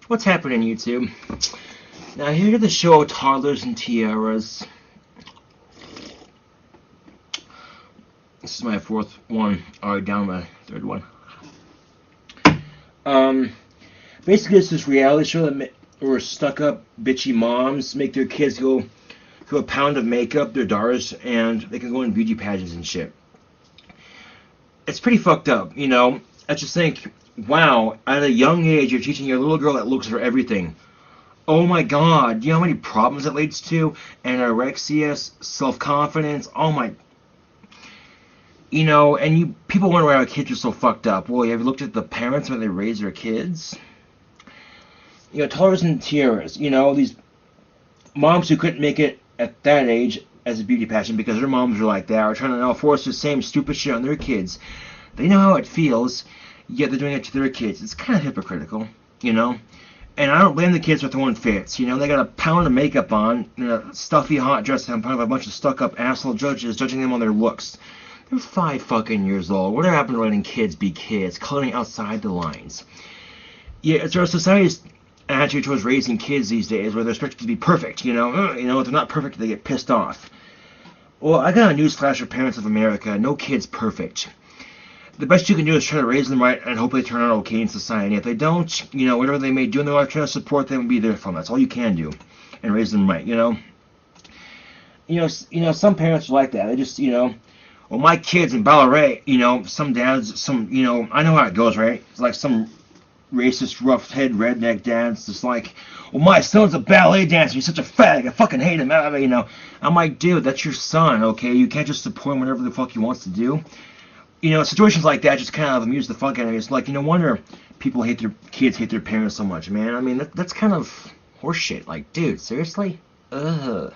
What's happening, YouTube? Now, here to the show Toddlers and Tiaras. This is my fourth one. Alright, down my third one. Basically, it's this reality show that where stuck-up, bitchy moms make their kids go through a pound of makeup, their daughters, and they can go in beauty pageants and shit. It's pretty fucked up, you know? I just think, wow, at a young age, you're teaching your little girl that looks for everything. Oh my god, do you know how many problems that leads to? Anorexia, self-confidence, oh my... You know, and people wonder why our kids are so fucked up. Well, have you looked at the parents when they raise their kids? You know, Toddlers and Tiaras, you know, these moms who couldn't make it at that age as a beauty pageant because their moms are like that, are trying to now force the same stupid shit on their kids. They know how it feels, yet they're doing it to their kids. It's kind of hypocritical, you know? And I don't blame the kids for throwing fits, you know? They got a pound of makeup on, and a stuffy hot dress in front of a bunch of stuck-up asshole judges judging them on their looks. They're 5 fucking years old. What happened to letting kids be kids, coloring outside the lines? Yeah, it's our society's attitude towards raising kids these days, where they're expected to be perfect, you know? If they're not perfect, they get pissed off. Well, I got a newsflash for parents of America. No kid's perfect. The best you can do is try to raise them right and hope they turn out okay in society. If they don't, you know, whatever they may do in their life, try to support them and be there for them. That's all you can do. And raise them right, you know? You know, some parents are like that. They just, you know, well, my kid's in ballet, you know, some dads, you know, I know how it goes, right? It's like some racist, rough-head, redneck dads just like, well, my son's a ballet dancer, he's such a fag, I fucking hate him, you know. I'm like, dude, that's your son, okay? You can't just support him whatever the fuck he wants to do. You know, situations like that just kind of amuse the fuck out of me. It's like, you know, wonder people hate their kids, hate their parents so much, man. I mean, that's kind of horseshit. Like, dude, seriously? Ugh.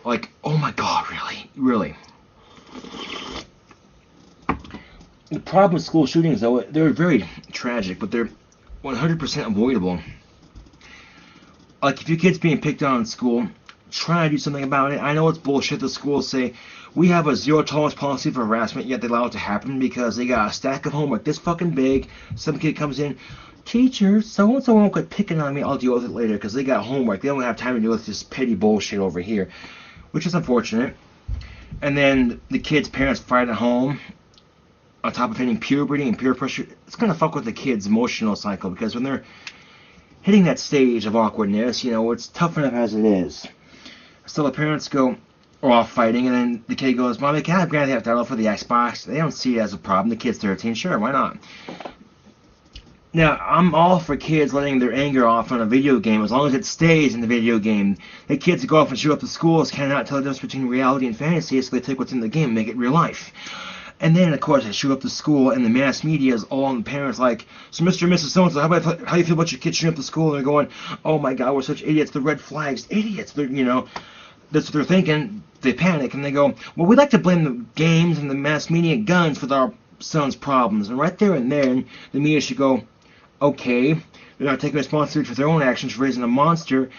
Like, oh my god, really? Really? The problem with school shootings, though, they're very tragic, but they're 100% avoidable. Like, if your kid's being picked on in school, try to do something about it. I know it's bullshit. The schools say, we have a zero-tolerance policy for harassment, yet they allow it to happen because they got a stack of homework this fucking big. Some kid comes in, teacher, so-and-so won't quit picking on me, I'll deal with it later, because they got homework. They don't have time to deal with this petty bullshit over here, which is unfortunate. And then the kid's parents fight at home, on top of hitting puberty and peer pressure. It's going to fuck with the kid's emotional cycle, because when they're hitting that stage of awkwardness, you know, it's tough enough as it is. So the parents go off fighting, and then the kid goes, Mommy, can I have Grand Theft Auto for the Xbox? They don't see it as a problem. The kid's 13. Sure, why not? Now, I'm all for kids letting their anger off on a video game as long as it stays in the video game. The kids that go off and shoot up the schools cannot tell the difference between reality and fantasy, so they take what's in the game and make it real life. And then, of course, they shoot up the school, and the mass media is all on the parents like, so Mr. and Mrs. So-and-so, how do you feel about your kids shooting up the school? And they're going, oh my god, we're such idiots, the red flags, idiots, they're, you know, that's what they're thinking. They panic, and they go, well, we'd like to blame the games and the mass media guns for our son's problems. And right there and then, the media should go, okay, they're not taking responsibility for their own actions for raising a monster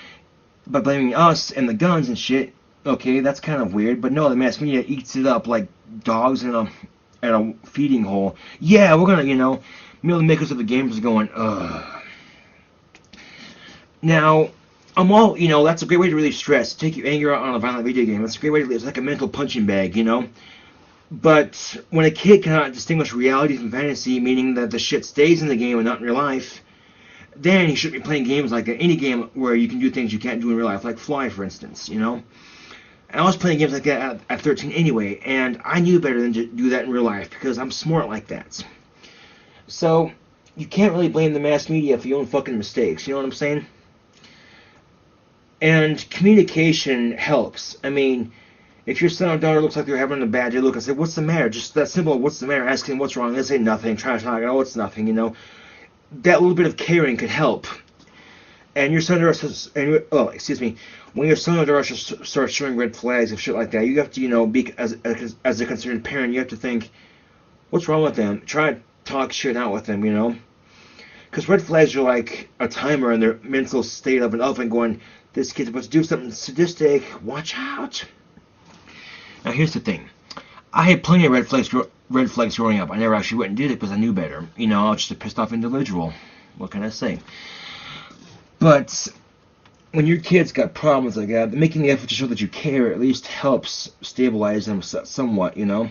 by blaming us and the guns and shit. Okay, that's kind of weird, but no, the mass media eats it up like dogs in a feeding hole. Yeah, we're gonna, you know, the makers of the games are going, ugh. Now, I'm all, you know, that's a great way to relieve stress. Take your anger out on a violent video game. That's a great way to live. It's like a mental punching bag, you know? But when a kid cannot distinguish reality from fantasy, meaning that the shit stays in the game and not in real life, then he shouldn't be playing games like that. Any game where you can do things you can't do in real life, like Fly, for instance, you know? I was playing games like that at 13 anyway, and I knew better than to do that in real life, because I'm smart like that. So, you can't really blame the mass media for your own fucking mistakes, you know what I'm saying? And communication helps. I mean, if your son or daughter looks like they're having a bad day, look and say, what's the matter? Just that simple, what's the matter? Asking them what's wrong. They say nothing. Try to talk, oh, it's nothing, you know? That little bit of caring could help. And your son or daughter, when your son or daughter starts showing red flags and shit like that, you have to, you know, be as a concerned parent, you have to think, what's wrong with them? Try to talk shit out with them, you know? Because red flags are like a timer in their mental state of an elephant going, this kid's about to do something sadistic, watch out. Now here's the thing. I had plenty of red flags growing up. I never actually went and did it because I knew better. You know, I was just a pissed off individual. What can I say? But when your kids got problems like that, making the effort to show that you care at least helps stabilize them somewhat, you know?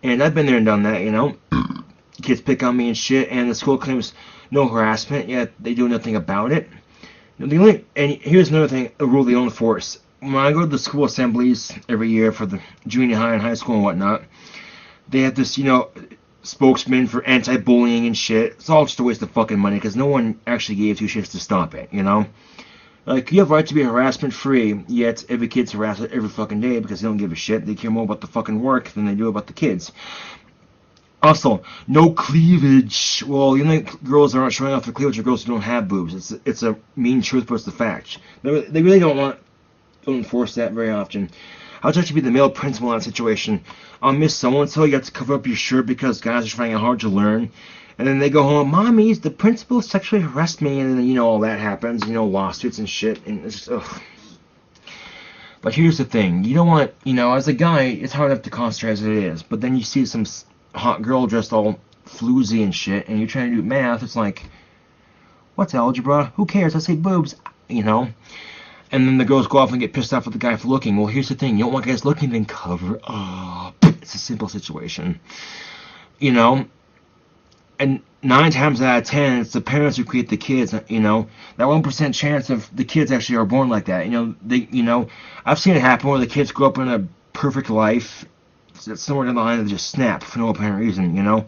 And I've been there and done that, you know? Kids pick on me and shit, and the school claims no harassment, yet they do nothing about it. And here's another thing, a rule they don't enforce. When I go to the school assemblies every year for the junior high and high school and whatnot, they have this, you know, spokesman for anti-bullying and shit. It's all just a waste of fucking money because no one actually gave two shits to stop it, you know? Like, you have a right to be harassment-free, yet every kid's harassed every fucking day because they don't give a shit. They care more about the fucking work than they do about the kids. Also, no cleavage. Well, you know, girls aren't showing off their cleavage, or girls who don't have boobs. It's a mean truth, but it's the fact. They really don't enforce that very often. How would you actually be the male principal in that situation? Miss so-and-so, you have to cover up your shirt because guys are finding it hard to learn. And then they go home, Mommy, the principal sexually harassed me, and then, you know, all that happens, you know, lawsuits and shit, and it's just, ugh. But here's the thing, you don't want, you know, as a guy, it's hard enough to concentrate as it is, but then you see some hot girl dressed all floozy and shit, and you're trying to do math, it's like, what's algebra? Who cares? I say boobs, you know? And then the girls go off and get pissed off at the guy for looking. Well, here's the thing, you don't want guys looking, then cover up. It's a simple situation, you know? And 9 times out of 10, it's the parents who create the kids, you know? That 1% chance of the kids actually are born like that, you know? I've seen it happen where the kids grow up in a perfect life, somewhere down the line they just snap for no apparent reason, you know?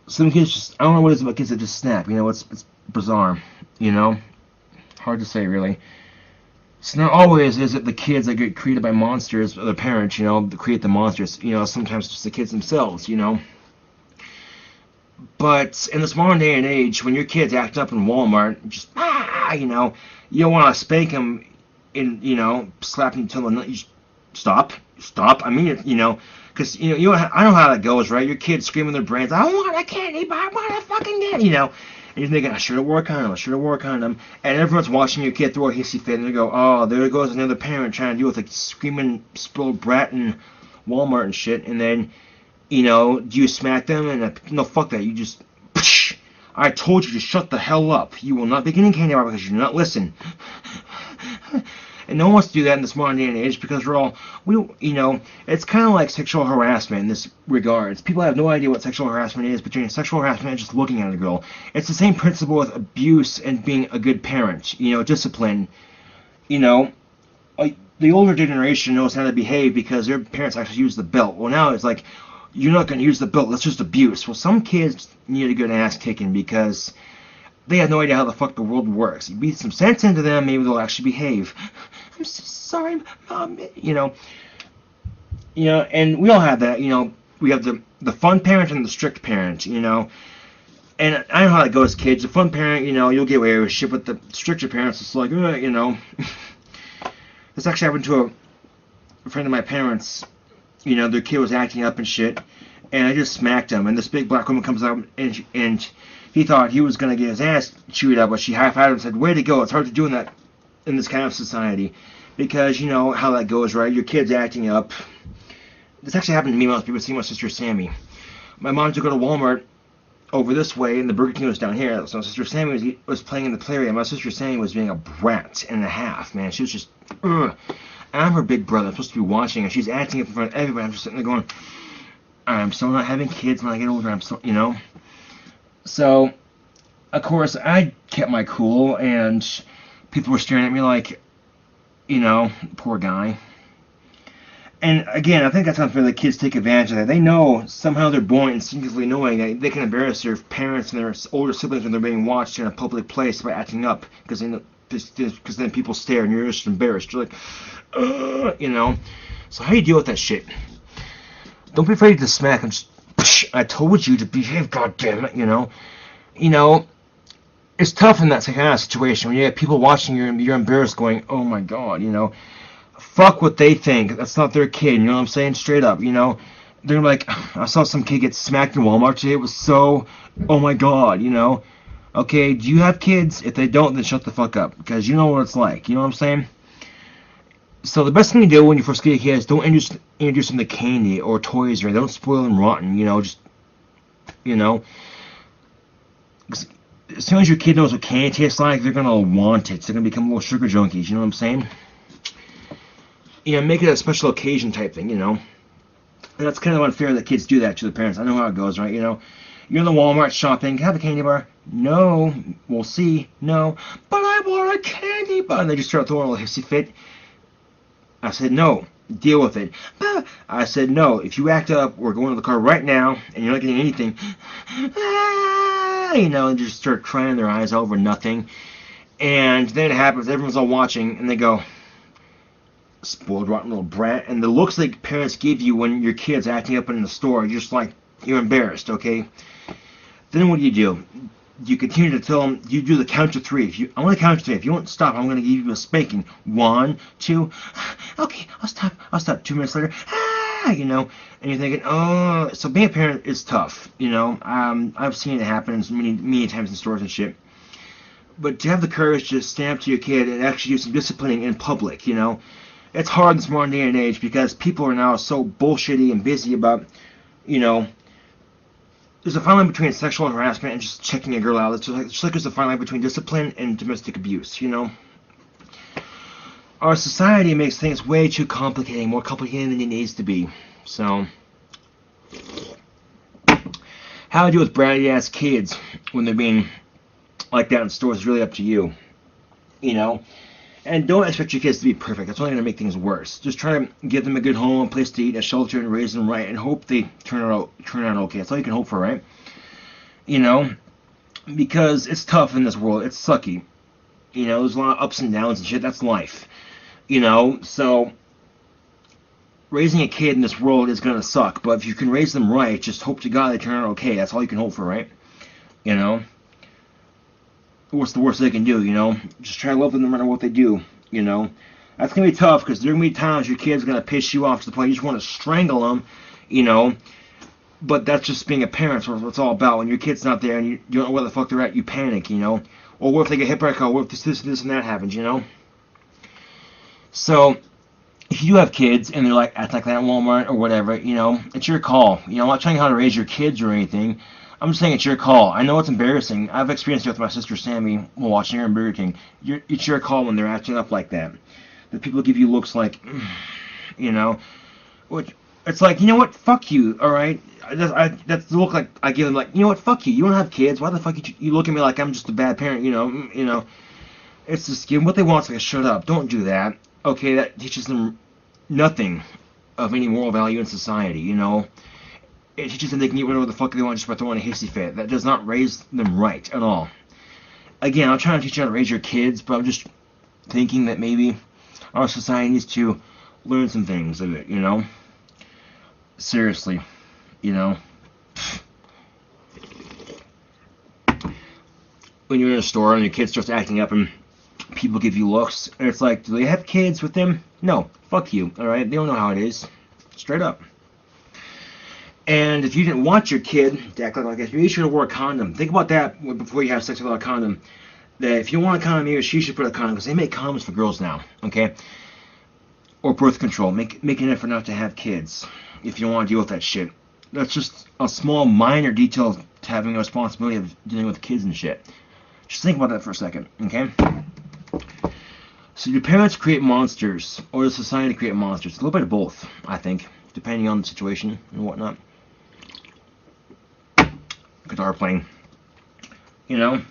Some kids just, I don't know what it is about kids that just snap, you know? It's bizarre, you know? Hard to say, really. It's not always is it the kids that get created by monsters, or the parents, you know, that create the monsters, you know? Sometimes just the kids themselves, you know? But in this modern day and age, when your kid's acting up in Walmart, just, you know, you don't want to spank him in, you know, slap him until the you stop. I mean it, you know, because, you know, I know how that goes, right? Your kid's screaming their brains, I want a candy bar, I want a fucking candy, you know. And you're thinking, I should have wore a condom, and everyone's watching your kid throw a hissy fit, and they go, oh, there goes another parent trying to deal with a screaming, spoiled brat in Walmart and shit, and then, you know, do you smack them? And no, fuck that. You just, I told you to shut the hell up. You will not be getting candy bar because you do not listen. And no one wants to do that in this modern day and age because you know, it's kind of like sexual harassment in this regards. People have no idea what sexual harassment is between sexual harassment and just looking at a girl. It's the same principle with abuse and being a good parent. You know, discipline. You know, the older generation knows how to behave because their parents actually use the belt. Well, now it's like, you're not going to use the belt, that's just abuse. Well, some kids need a good ass kicking because they have no idea how the fuck the world works. You beat some sense into them, maybe they'll actually behave. I'm so sorry, Mom. You know, and we all have that, you know. We have the fun parent and the strict parent, you know. And I know how that goes, kids. The fun parent, you know, you'll get away with shit, but the stricter parents, it's like, you know. This actually happened to a friend of my parents. You know, their kid was acting up and shit, and I just smacked him, and this big black woman comes up, and he thought he was going to get his ass chewed up, but she high-fived him and said, way to go, it's hard to do that in this kind of society, because you know how that goes, right? Your kid's acting up. This actually happened to me when I was babysitting my sister Sammy. My mom took her to Walmart over this way, and the Burger King was down here, so my sister Sammy was playing in the play area. My sister Sammy was being a brat and a half, man. She was just, ugh. I'm her big brother. I'm supposed to be watching her. She's acting in front of everybody. I'm just sitting there going, I'm still not having kids when I get older. I'm still, you know. So, of course, I kept my cool, and people were staring at me like, you know, poor guy. And again, I think that's unfair that kids take advantage of that. They know, somehow they're born instinctively knowing that they can embarrass their parents and their older siblings when they're being watched in a public place by acting up, because then people stare and you're just embarrassed. You're like, you know. So how do you deal with that shit? Don't be afraid to smack them. Just, I told you to behave, goddammit, you know. You know, it's tough in that kind of situation when you have people watching you and you're embarrassed going, oh my god, you know. Fuck what they think. That's not their kid, you know what I'm saying? Straight up, you know. They're like, I saw some kid get smacked in Walmart today. It was so, oh my god, you know. Okay, do you have kids? If they don't, then shut the fuck up, because you know what it's like, you know what I'm saying? So the best thing to do when you first get a kid is don't introduce them to candy or toys, or don't spoil them rotten, you know, just, you know. As soon as your kid knows what candy tastes like, they're gonna want it. They're gonna become little sugar junkies. You know what I'm saying? You know, make it a special occasion type thing. You know, and that's kind of unfair that kids do that to the parents. I know how it goes, right? You know, you're in the Walmart shopping. Have a candy bar? No. We'll see. No. But I want a candy bar. And they just start throwing a little hissy fit. I said no. Deal with it. I said no. If you act up, we're going to the car right now, and you're not getting anything. You know, and just start crying their eyes over nothing. And then it happens. Everyone's all watching, and they go, spoiled, rotten little brat. And the looks like parents give you when your kid's acting up in the store, you're just like, you're embarrassed, okay? Then what do? You continue to tell them, you do the count to three. I want to count to three. If you won't stop, I'm going to give you a spanking. 1, 2, okay, I'll stop. 2 minutes later, you know, and you're thinking, oh, so being a parent is tough, you know. I've seen it happen many times in stores and shit. But to have the courage to stand up to your kid and actually do some disciplining in public, you know, it's hard in this modern day and age because people are now so bullshitty and busy about, you know, there's a fine line between sexual harassment and just checking a girl out. It's just like there's a fine line between discipline and domestic abuse, you know. Our society makes things way too complicated, more complicated than it needs to be. So, how to deal with bratty-ass kids when they're being like that in stores is really up to you, you know. And don't expect your kids to be perfect. That's only going to make things worse. Just try to give them a good home, a place to eat, a shelter, and raise them right, and hope they turn out okay. That's all you can hope for, right? You know, because it's tough in this world. It's sucky. You know, there's a lot of ups and downs and shit. That's life. You know, so raising a kid in this world is going to suck. But if you can raise them right, just hope to God they turn out okay. That's all you can hope for, right? You know? What's the worst they can do, you know? Just try to love them no matter what they do, you know? That's going to be tough because there are going to be times your kid's going to piss you off to the point you just want to strangle them, you know? But that's just being a parent, so what it's all about. When your kid's not there and you don't know where the fuck they're at, you panic, you know? Or what if they get hit by a car? What if this, and that happens, you know? So, if you do have kids and they're like acting like that at Walmart or whatever, you know, it's your call. You know, I'm not telling you how to raise your kids or anything. I'm just saying it's your call. I know it's embarrassing. I've experienced it with my sister Sammy while watching her in Burger King. It's your call when they're acting up like that. That people give you looks like, you know, which it's like, you know what, fuck you, all right? That's the look like I give them, like, you know what, fuck you. You don't have kids. Why the fuck you look at me like I'm just a bad parent? You know. It's just give them what they want. So like, shut up. Don't do that. Okay, that teaches them nothing of any moral value in society. You know. It teaches them they can get whatever the fuck they want just by throwing a hissy fit. That does not raise them right at all. Again, I'm trying to teach you how to raise your kids, but I'm just thinking that maybe our society needs to learn some things of it, you know? Seriously, you know? When you're in a store and your kid starts acting up and people give you looks, and it's like, do they have kids with them? No, fuck you, alright? They don't know how it is. Straight up. And if you didn't want your kid to act like that, maybe you should have wore a condom. Think about that before you have sex without a condom. That if you want a condom, maybe she should put a condom, because they make condoms for girls now, okay? Or birth control. Make an effort not to have kids if you don't want to deal with that shit. That's just a small, minor detail to having a responsibility of dealing with kids and shit. Just think about that for a second, okay? So your parents create monsters, or does society create monsters? A little bit of both, I think, depending on the situation and whatnot. Guitar playing. You know?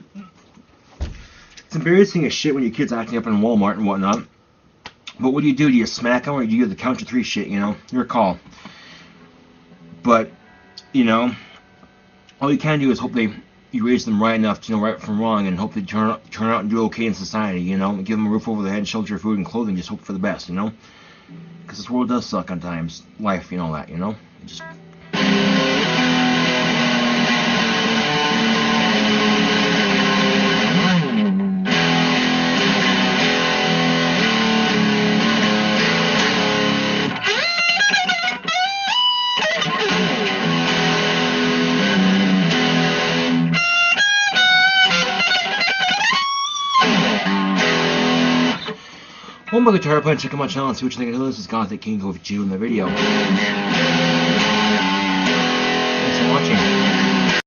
It's embarrassing as shit when your kid's acting up in Walmart and whatnot. But what do? Do you smack them or do you do the count to three shit, you know? Your call. But, you know, all you can do is hope you raise them right enough to know right from wrong and hope they turn out and do okay in society, you know? Give them a roof over their head, shelter, food, and clothing. Just hope for the best, you know? Because this world does suck on times. Life, you know that, you know? Just... One more guitar player, check out my channel and see what you think of this. This is Gothic KingCobraJFS in the video.